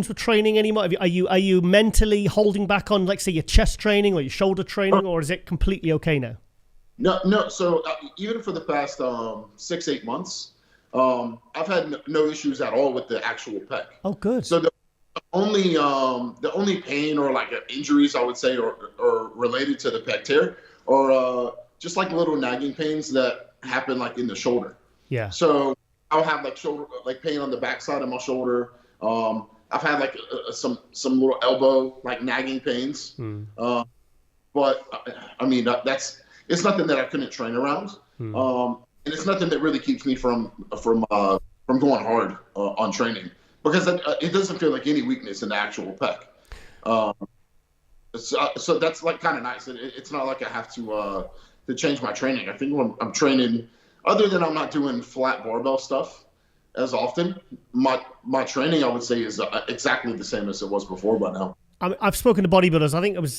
for training anymore? Are you mentally holding back on, like, say, your chest training or your shoulder training, or is it completely okay now? No. So even for the past 6-8 months, I've had no issues at all with the actual pec. Oh, good. So the only pain or like injuries I would say or related to the pec tear or just like little nagging pains that happen like in the shoulder. Yeah. So I'll have like shoulder like pain on the backside of my shoulder. I've had like some little elbow like nagging pains. But I mean it's nothing that I couldn't train around. And it's nothing that really keeps me from going hard on training because it doesn't feel like any weakness in the actual pec. So that's like kind of nice. It's not like I have to change my training. I think when I'm training, other than I'm not doing flat barbell stuff as often, my training I would say is exactly the same as it was before by now. I've spoken to bodybuilders. I think it was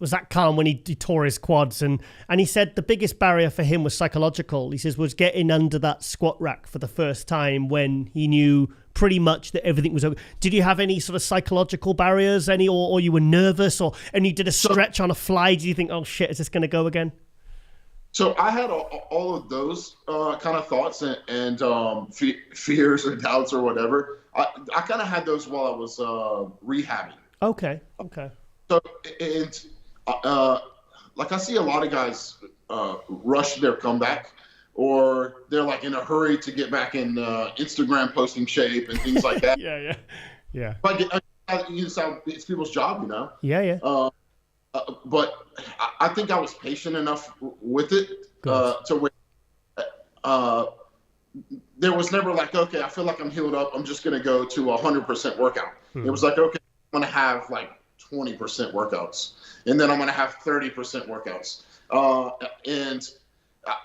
Zach Khan when he tore his quads, and he said the biggest barrier for him was psychological. He says was getting under that squat rack for the first time when he knew pretty much that everything was okay. Did you have any sort of psychological barriers, or you were nervous, and you did a stretch on a fly? Did you think, oh shit, is this going to go again? So I had all of those kind of thoughts and fears or doubts or whatever. I kind of had those while I was rehabbing. Okay. So it's like I see a lot of guys rush their comeback, or they're like in a hurry to get back in Instagram posting shape and things like that. Yeah. But it's people's job, you know. Yeah. But I think I was patient enough with it to where there was never like, okay, I feel like I'm healed up. I'm just going to go to 100% workout. It was like, okay, I'm going to have like 20% workouts, and then I'm going to have 30% workouts. And I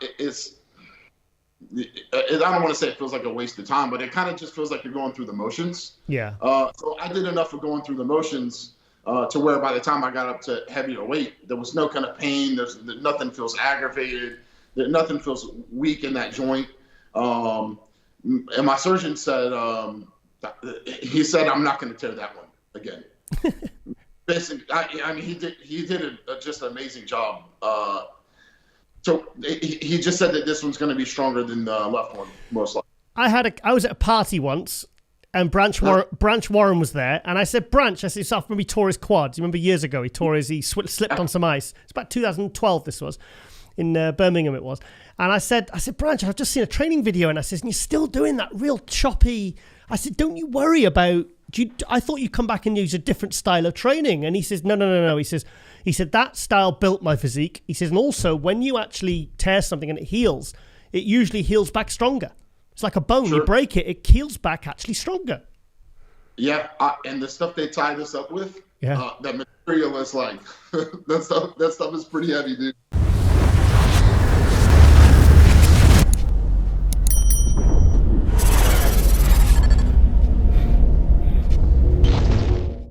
don't want to say it feels like a waste of time, but it kind of just feels like you're going through the motions. Yeah. So I did enough of going through the motions to where by the time I got up to heavier weight, there was no kind of pain. Nothing feels aggravated. Nothing feels weak in that joint. And my surgeon said, he said, I'm not going to tear that one again. Basically, I mean, he did just an amazing job. So he just said that this one's going to be stronger than the left one, most likely. I was at a party once, and Branch Warren was there, and I said, Branch, I said, yourself, remember he tore his quads. You remember years ago, he slipped on some ice. It's about 2012, this was. In Birmingham it was. And I said, Branch, I've just seen a training video, and I said, and you're still doing that real choppy. I said, don't you worry about, I thought you'd come back and use a different style of training. And he says, no. He said, that style built my physique. He says, and also when you actually tear something and it heals, it usually heals back stronger. It's like a bone. Sure. You break it, it heals back actually stronger. Yeah, and the stuff they tie this up with, that material is like, that stuff is pretty heavy, dude.